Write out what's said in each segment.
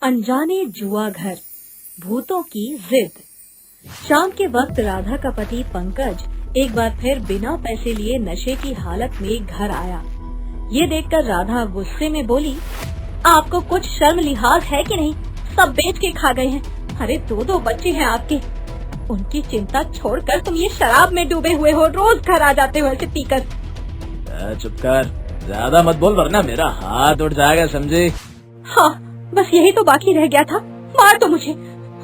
अनजाने जुआ घर, भूतों की जिद। शाम के वक्त राधा का पति पंकज एक बार फिर बिना पैसे लिए नशे की हालत में घर आया। ये देखकर राधा गुस्से में बोली, आपको कुछ शर्म लिहाज है कि नहीं? सब बेच के खा गए हैं। अरे दो बच्चे हैं आपके, उनकी चिंता छोड़कर तुम ये शराब में डूबे हुए हो। रोज घर आ जाते हो ऐसे पीकर। चुप कर, ज्यादा मत बोल वरना मेरा हाथ उठ जाएगा, समझी? हाँ, बस यही तो बाकी रह गया था। मार दो मुझे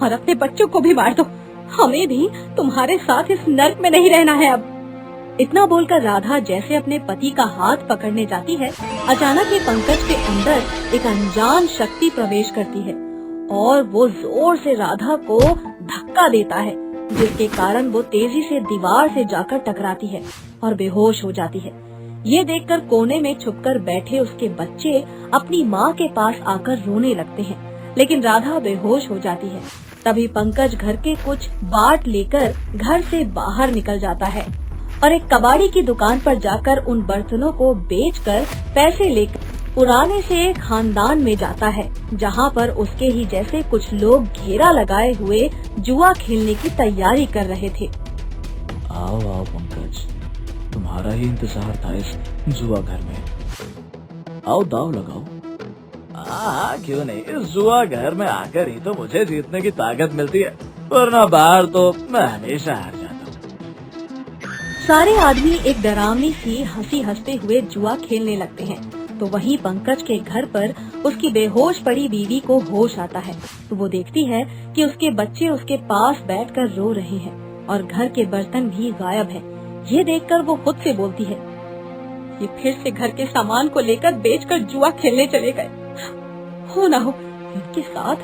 और अपने बच्चों को भी मार दो। हमें भी तुम्हारे साथ इस नर्क में नहीं रहना है अब। इतना बोलकर राधा जैसे अपने पति का हाथ पकड़ने जाती है, अचानक ही पंकज के अंदर एक अनजान शक्ति प्रवेश करती है और वो जोर से राधा को धक्का देता है, जिसके कारण वो तेजी से दीवार से जाकर टकराती है और बेहोश हो जाती है। ये देखकर कोने में छुपकर बैठे उसके बच्चे अपनी माँ के पास आकर रोने लगते हैं, लेकिन राधा बेहोश हो जाती है। तभी पंकज घर के कुछ बाट लेकर घर से बाहर निकल जाता है और एक कबाड़ी की दुकान पर जाकर उन बर्तनों को बेचकर पैसे लेकर पुराने से खानदान में जाता है, जहाँ पर उसके ही जैसे कुछ लोग घेरा लगाए हुए जुआ खेलने की तैयारी कर रहे थे। आओ आओ पंकज, तुम्हारा ही इंतजार था इस जुआ घर में। आओ दाव लगाओ। हाँ, क्यों नहीं, इस जुआ घर में आकर ही तो मुझे जीतने की ताकत मिलती है, वरना बाहर तो मैं हमेशा हार जाता हूँ। सारे आदमी एक डरावनी सी हंसी हंसते हुए जुआ खेलने लगते हैं। तो वहीं पंकज के घर पर उसकी बेहोश पड़ी बीवी को होश आता है। तो वो देखती है कि उसके बच्चे उसके पास बैठकर रो रहे हैं और घर के बर्तन भी गायब हैं। ये देखकर वो खुद से बोलती है, ये फिर से घर के सामान को लेकर बेचकर जुआ खेलने चले गए। हो ना हो इनके साथ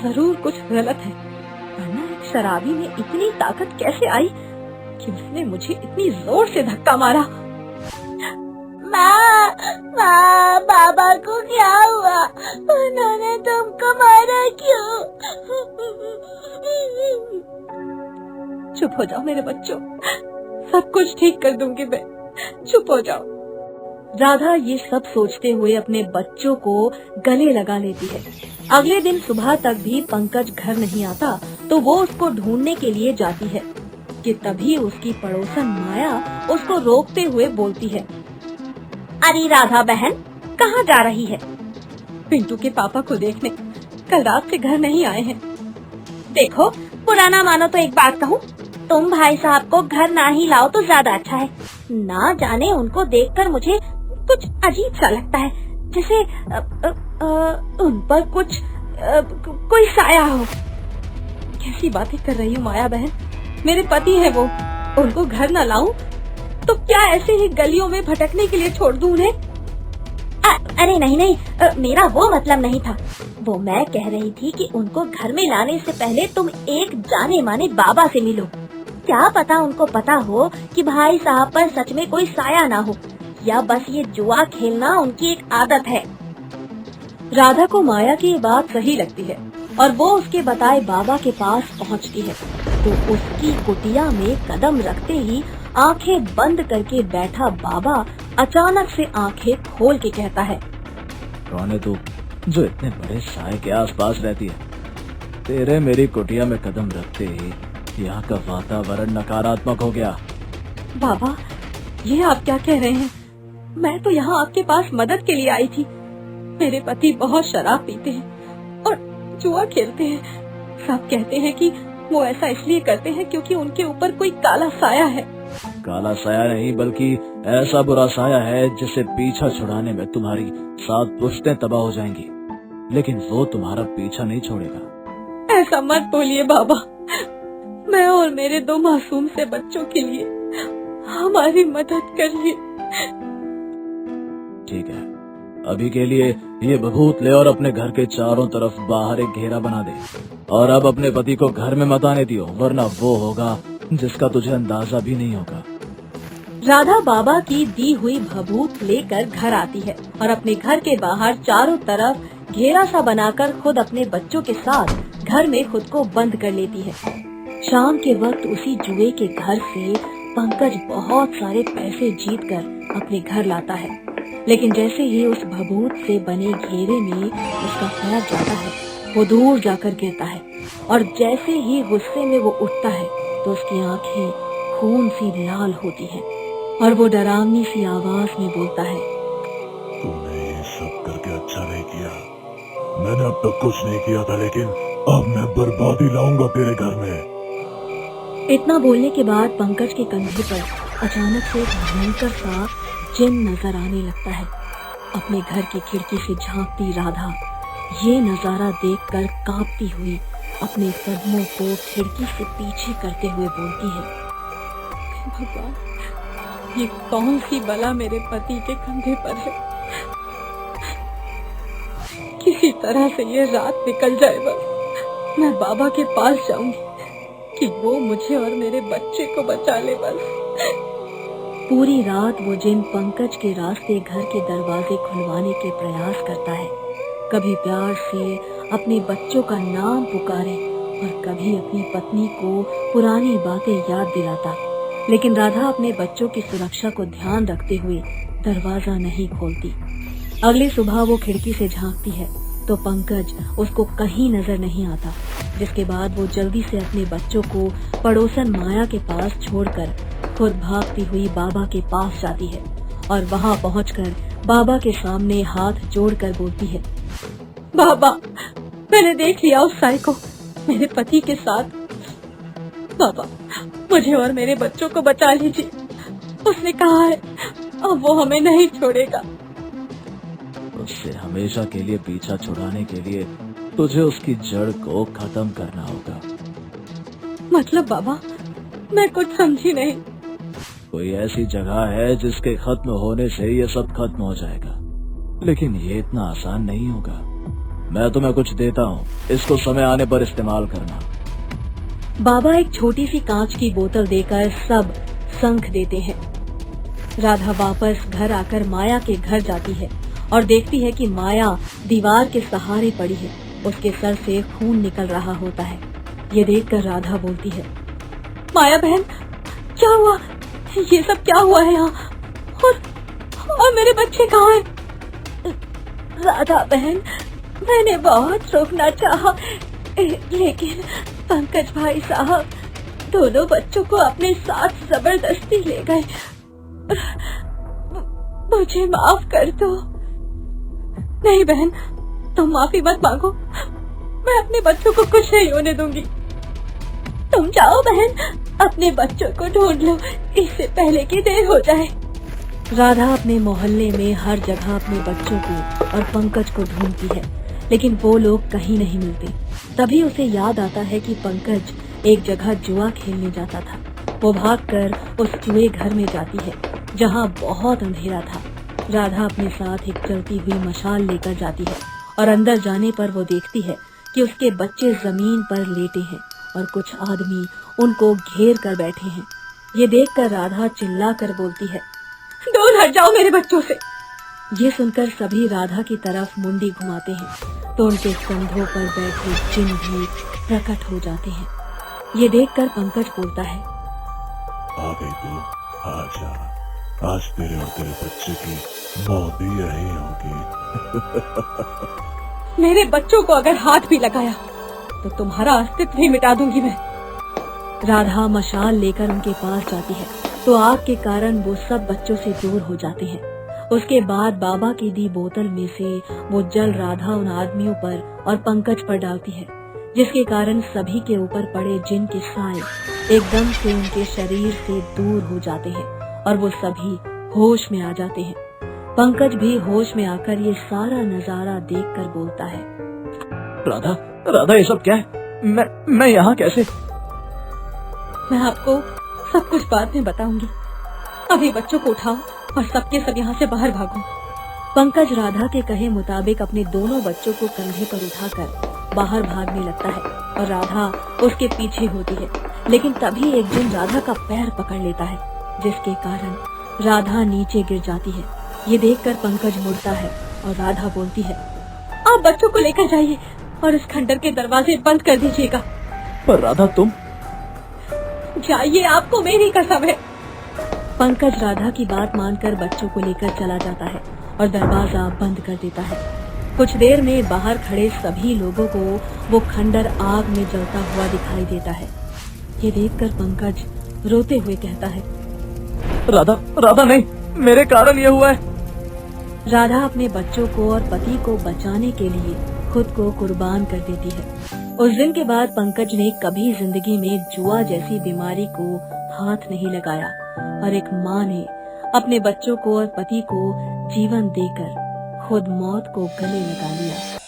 जरूर कुछ गलत है, वरना एक शराबी में इतनी ताकत कैसे आई कि उसने मुझे इतनी जोर से धक्का मारा। माँ, बाबा को क्या हुआ? उन्होंने तुमको मारा क्यों? चुप हो जाओ मेरे बच्चों, सब कुछ ठीक कर दूंगी मैं, चुप हो जाओ। राधा ये सब सोचते हुए अपने बच्चों को गले लगा लेती है। अगले दिन सुबह तक भी पंकज घर नहीं आता, तो वो उसको ढूंढने के लिए जाती है कि तभी उसकी पड़ोसन माया उसको रोकते हुए बोलती है, अरे राधा बहन, कहाँ जा रही है? पिंटू के पापा को देखने, कल रात से घर नहीं आए हैं। देखो, पुराना मानो तो एक बात कहूँ, तुम भाई साहब को घर ना ही लाओ तो ज्यादा अच्छा है। ना जाने उनको देखकर मुझे कुछ अजीब सा लगता है, जैसे उन पर कुछ कोई साया हो। कैसी बातें कर रही हो माया बहन, मेरे पति है वो, उनको घर न लाऊं तो क्या ऐसे ही गलियों में भटकने के लिए छोड़ दूं उन्हें? अरे नहीं, मेरा वो मतलब नहीं था। वो मैं कह रही थी कि उनको घर में लाने से पहले तुम एक जाने माने बाबा से मिलो। क्या पता उनको पता हो कि भाई साहब पर सच में कोई साया ना हो, या बस ये जुआ खेलना उनकी एक आदत है। राधा को माया की ये बात सही लगती है और वो उसके बताए बाबा के पास पहुंचती है। तो उसकी कुटिया में कदम रखते ही आंखें बंद करके बैठा बाबा अचानक से आंखें खोल के कहता है, कौन है तू जो इतने बड़े साए के आसपास रहती है? तेरे मेरी कुटिया में कदम रखते ही यहाँ का वातावरण नकारात्मक हो गया। बाबा, ये आप क्या कह रहे हैं? मैं तो यहाँ आपके पास मदद के लिए आई थी। मेरे पति बहुत शराब पीते हैं और जुआ खेलते हैं। सब कहते हैं कि वो ऐसा इसलिए करते हैं क्योंकि उनके ऊपर कोई काला साया है। काला साया नहीं, बल्कि ऐसा बुरा साया है जिससे पीछा छुड़ाने में तुम्हारी 7 पुश्तें तबाह हो जाएंगी, लेकिन वो तुम्हारा पीछा नहीं छोड़ेगा। ऐसा मत बोलिए बाबा, मैं और मेरे 2 मासूम से बच्चों के लिए हमारी मदद करिए। ठीक है, अभी के लिए ये भभूत ले और अपने घर के चारों तरफ बाहर एक घेरा बना दे, और अब अपने पति को घर में मत आने दियो, वरना वो होगा जिसका तुझे अंदाजा भी नहीं होगा। राधा बाबा की दी हुई भभूत लेकर घर आती है और अपने घर के बाहर चारों तरफ घेरा सा बनाकर खुद अपने बच्चों के साथ घर में खुद को बंद कर लेती है। शाम के वक्त उसी जुए के घर से पंकज बहुत सारे पैसे जीतकर अपने घर लाता है, लेकिन जैसे ही उस भभूत से बने घेरे में उसका पैर जाता है, वो दूर जाकर गिरता है और जैसे ही गुस्से में वो उठता है तो उसकी आंखें खून सी लाल होती हैं और वो डरावनी सी आवाज में बोलता है, तूने ये सब करके अच्छा नहीं किया। मैंने अब तक कुछ नहीं किया था, लेकिन अब मैं बर्बादी लाऊंगा तेरे घर में। इतना बोलने के बाद पंकज के कंधे पर अचानक से एक भयंकर सा जिन नजर आने लगता है। अपने घर की खिड़की से झांकती राधा ये नजारा देखकर कांपती हुई अपने कदमों को खिड़की से पीछे करते हुए बोलती है, भगवान, ये कौन सी बला मेरे पति के कंधे पर है। किसी तरह से ये रात निकल जाए, बस मैं बाबा के पास जाऊंगी कि वो मुझे और मेरे बच्चे को बचा ले बस। पूरी रात वो जिन पंकज के रास्ते घर के दरवाजे खुलवाने के प्रयास करता है। कभी प्यार से अपने बच्चों का नाम पुकारे और कभी अपनी पत्नी को पुरानी बातें याद दिलाता, लेकिन राधा अपने बच्चों की सुरक्षा को ध्यान रखते हुए दरवाजा नहीं खोलती। अगली सुबह वो खिड़की से झांकती है तो पंकज उसको कहीं नजर नहीं आता, जिसके बाद वो जल्दी से अपने बच्चों को पड़ोसन माया के पास छोड़कर खुद भागती हुई बाबा के पास जाती है और वहां पहुंचकर बाबा के सामने हाथ जोड़कर बोलती है, बाबा, मैंने देख लिया उस साई को मेरे पति के साथ। बाबा, मुझे और मेरे बच्चों को बचा लीजिए। उसने कहा है अब वो हमें नहीं छोड़ेगा। उससे हमेशा के लिए पीछा छुड़ाने के लिए तुझे उसकी जड़ को खत्म करना होगा। मतलब बाबा, मैं कुछ समझी नहीं। कोई ऐसी जगह है जिसके खत्म होने से ये सब खत्म हो जाएगा, लेकिन ये इतना आसान नहीं होगा। मैं तुम्हें कुछ देता हूँ, इसको समय आने पर इस्तेमाल करना। बाबा एक छोटी सी कांच की बोतल देकर सब शंख देते हैं। राधा वापस घर आकर माया के घर जाती है और देखती है कि माया दीवार के सहारे पड़ी है। उसके सर से खून निकल रहा होता है। ये देखकर राधा बोलती है, माया बहन, क्या हुआ? ये सब क्या हुआ है यहाँ? और मेरे बच्चे कहाँ हैं? राधा बहन, मैंने बहुत रोकना चाहा, लेकिन पंकज भाई साहब दोनों बच्चों को अपने साथ जबरदस्ती ले गए। मुझे माफ कर दो। नहीं बहन, तुम माफी मत मांगो। मैं अपने बच्चों को कुछ नहीं होने दूंगी। तुम जाओ बहन, अपने बच्चों को ढूंढ लो, इससे पहले कि देर हो जाए। राधा अपने मोहल्ले में हर जगह अपने बच्चों को और पंकज को ढूंढती है, लेकिन वो लोग कहीं नहीं मिलते। तभी उसे याद आता है कि पंकज एक जगह जुआ खेलने जाता था। वो भागकर उस जुए घर में जाती है, जहाँ बहुत अंधेरा था। राधा अपने साथ एक जलती हुई मशाल लेकर जाती है और अंदर जाने पर वो देखती है कि उसके बच्चे जमीन पर लेटे हैं और कुछ आदमी उनको घेर कर बैठे हैं। ये देखकर राधा चिल्ला कर बोलती है, दूर हट जाओ मेरे बच्चों से। ये सुनकर सभी राधा की तरफ मुंडी घुमाते हैं तो उनके कंधों पर बैठे जिन भी प्रकट हो जाते हैं। ये देखकर पंकज बोलता है, आ गई तू, आजा, आज तेरे और तेरे बच्चे की मौत भी यही होगी। मेरे बच्चों को अगर हाथ भी लगाया तो तुम्हारा अस्तित्व ही मिटा दूंगी मैं। राधा मशाल लेकर उनके पास जाती है तो आग के कारण वो सब बच्चों से दूर हो जाते हैं। उसके बाद बाबा की दी बोतल में से वो जल राधा उन आदमियों पर और पंकज पर डालती है, जिसके कारण सभी के ऊपर पड़े जिन के साए एकदम से उनके शरीर से दूर हो जाते हैं और वो सभी होश में आ जाते हैं। पंकज भी होश में आकर ये सारा नजारा देखकर बोलता है, राधा, राधा, ये सब क्या है? मैं यहाँ कैसे? मैं आपको सब कुछ बाद में बताऊंगी। अभी बच्चों को उठाओ और सबके सब यहाँ से बाहर भागो। पंकज राधा के कहे मुताबिक अपने दोनों बच्चों को कंधे पर उठाकर बाहर भागने लगता है और राधा उसके पीछे होती है, लेकिन तभी एक जिन राधा का पैर पकड़ लेता है, जिसके कारण राधा नीचे गिर जाती है। ये देखकर पंकज मुड़ता है और राधा बोलती है, आप बच्चों को लेकर जाइए और इस खंडर के दरवाजे बंद कर दीजिएगा। पर राधा, तुम? जाइए, आपको मेरी कसम है। पंकज राधा की बात मानकर बच्चों को लेकर चला जाता है और दरवाजा बंद कर देता है। कुछ देर में बाहर खड़े सभी लोगों को वो खंडर आग में जलता हुआ दिखाई देता है। ये देखकर पंकज रोते हुए कहता है, राधा, राधा नहीं, मेरे कारण ये हुआ है। राधा अपने बच्चों को और पति को बचाने के लिए खुद को कुर्बान कर देती है। उस दिन के बाद पंकज ने कभी जिंदगी में जुआ जैसी बीमारी को हाथ नहीं लगाया और एक माँ ने अपने बच्चों को और पति को जीवन देकर खुद मौत को गले लगा लिया।